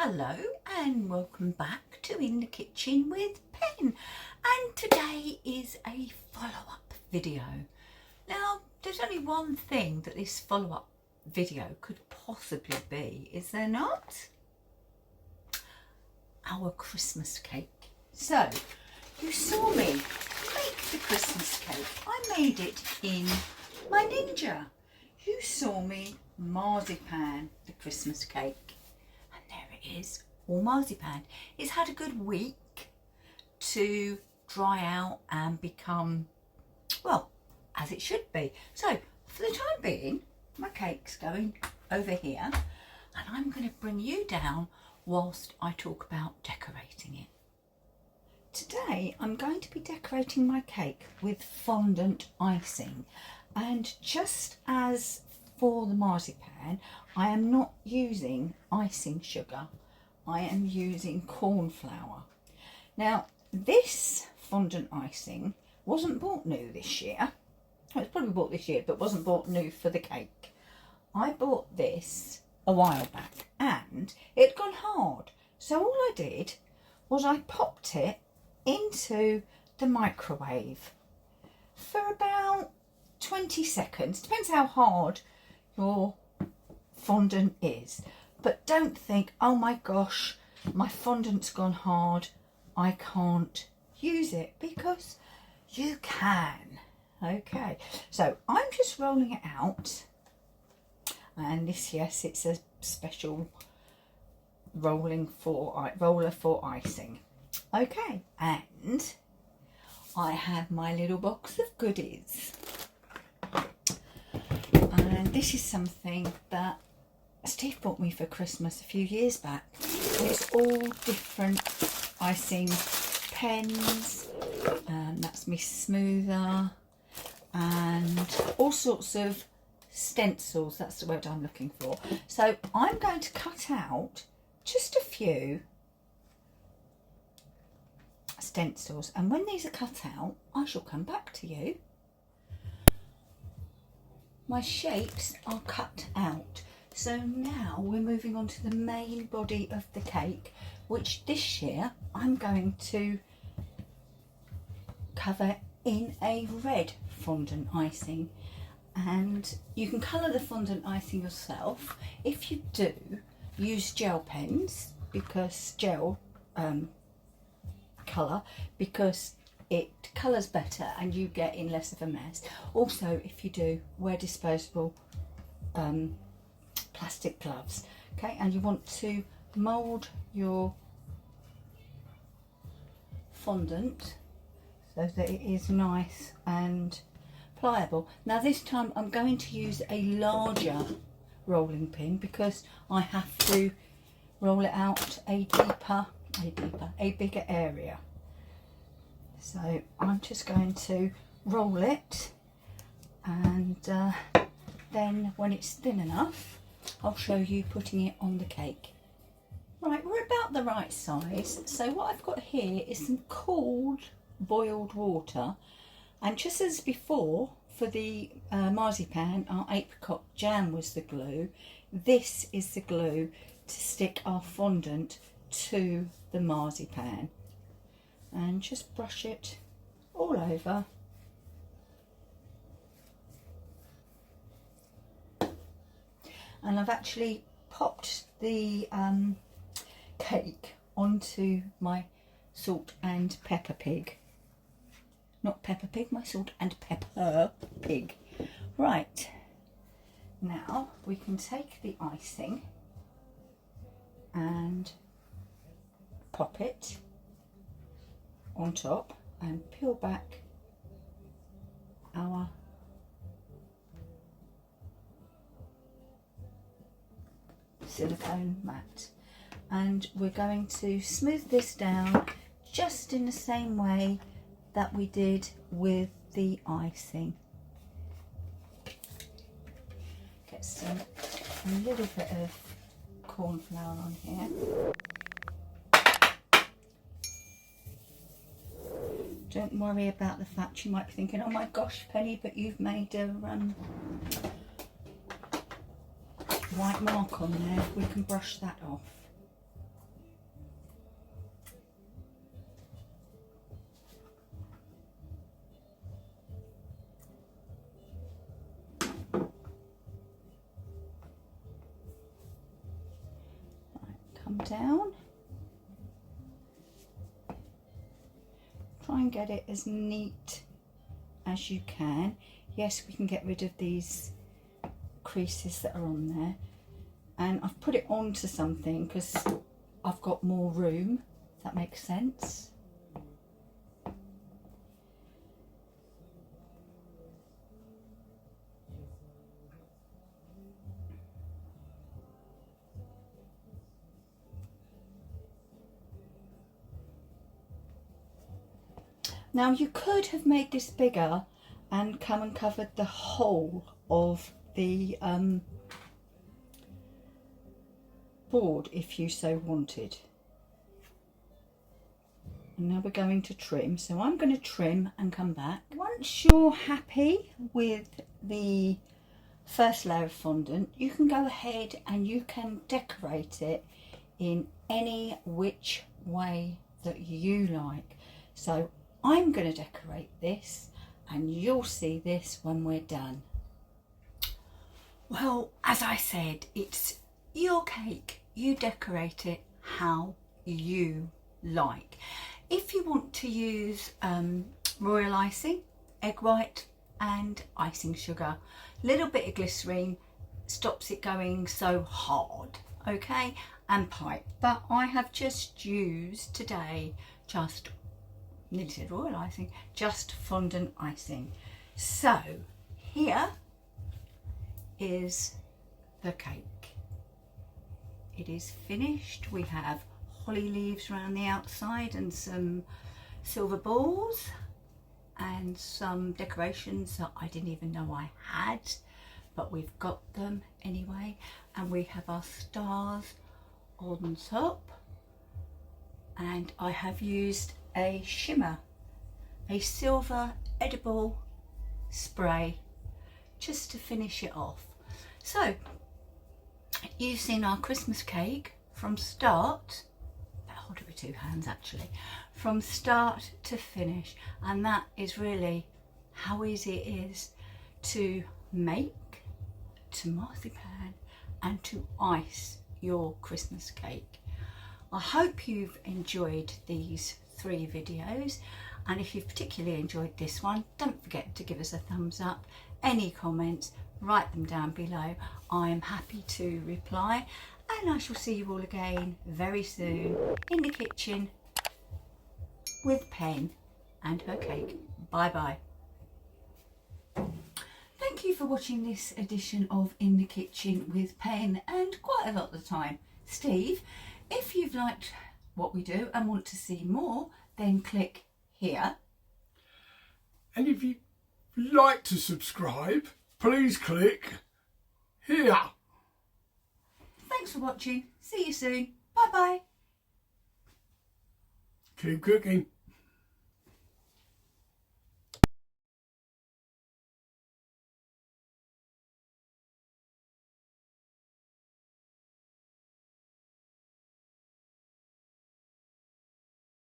Hello and welcome back to In the Kitchen with Pen, and today is a follow-up video. Now there's only one thing that this follow-up video could possibly be, is there not? Our Christmas cake. So you saw me make the Christmas cake. I made it in my Ninja. You saw me marzipan the Christmas cake. Is all marzipan. It's had a good week to dry out and become, well, as it should be. So for the time being, my cake's going over here and I'm going to bring you down whilst I talk about decorating it. Today I'm going to be decorating my cake with fondant icing, and just as for the marzipan, I am not using icing sugar, I am using cornflour. Now this fondant icing wasn't bought new this year. It was probably bought this year but wasn't bought new for the cake. I bought this a while back and it had gone hard, so all I did was I popped it into the microwave for about 20 seconds. Depends how hard your fondant is, but don't think, oh my gosh, my fondant's gone hard, I can't use it, because you can. Okay, so I'm just rolling it out, and this, yes, it's a special roller for icing. Okay, and I have my little box of goodies. And this is something that Steve bought me for Christmas a few years back. And it's all different icing pens, that's me smoother, and all sorts of stencils, that's the word I'm looking for. So I'm going to cut out just a few stencils, and when these are cut out I shall come back to you. My shapes are cut out, so now we're moving on to the main body of the cake, which this year I'm going to cover in a red fondant icing. And you can colour the fondant icing yourself. If you do, use gel pens, because gel colour, because it colours better and you get in less of a mess. Also, if you do, wear disposable plastic gloves. Okay, and you want to mould your fondant so that it is nice and pliable. Now this time I'm going to use a larger rolling pin because I have to roll it out a bigger area. So I'm just going to roll it, and then when it's thin enough I'll show you putting it on the cake. Right, we're about the right size. So what I've got here is some cooled boiled water, and just as before for the marzipan, our apricot jam was the glue. This is the glue to stick our fondant to the marzipan. And just brush it all over. And I've actually popped the cake onto my salt and pepper pig. Not Peppa Pig, my salt and pepper pig. Right, now we can take the icing and pop it on top and peel back our silicone mat, and we're going to smooth this down just in the same way that we did with the icing. Get a little bit of cornflour on here. Don't worry about the fact you might be thinking, oh my gosh, Penny, but you've made a white mark on there. We can brush that off. down. Try and get it as neat as you can. Yes, we can get rid of these creases that are on there. And I've put it onto something because I've got more room, if that makes sense. Now you could have made this bigger and come and covered the whole of the board if you so wanted. And now we're going to trim, so I'm going to trim and come back. Once you're happy with the first layer of fondant, you can go ahead and you can decorate it in any which way that you like. So I'm going to decorate this and you'll see this when we're done. Well, as I said, it's your cake. You decorate it how you like. If you want to use royal icing, egg white and icing sugar, little bit of glycerine stops it going so hard, okay, and pipe. But I have just used today just, nearly said royal icing, just fondant icing. So here is the cake. It is finished. We have holly leaves around the outside and some silver balls and some decorations that I didn't even know I had, but we've got them anyway. And we have our stars on top, and I have used a shimmer, a silver edible spray, just to finish it off. So you've seen our Christmas cake from start, I hold it with two hands actually, from start to finish, and that is really how easy it is to make, to marzipan and to ice your Christmas cake. I hope you've enjoyed these 3 videos, and if you've particularly enjoyed this one, don't forget to give us a thumbs up. Any comments, write them down below. I am happy to reply, and I shall see you all again very soon in the kitchen with Pen and her cake. Bye bye. Thank you for watching this edition of In the Kitchen with Pen and quite a lot of the time Steve. If you've liked what we do and want to see more, then click here. And if you'd like to subscribe, please click here. Thanks for watching. See you soon. Bye bye. Keep cooking.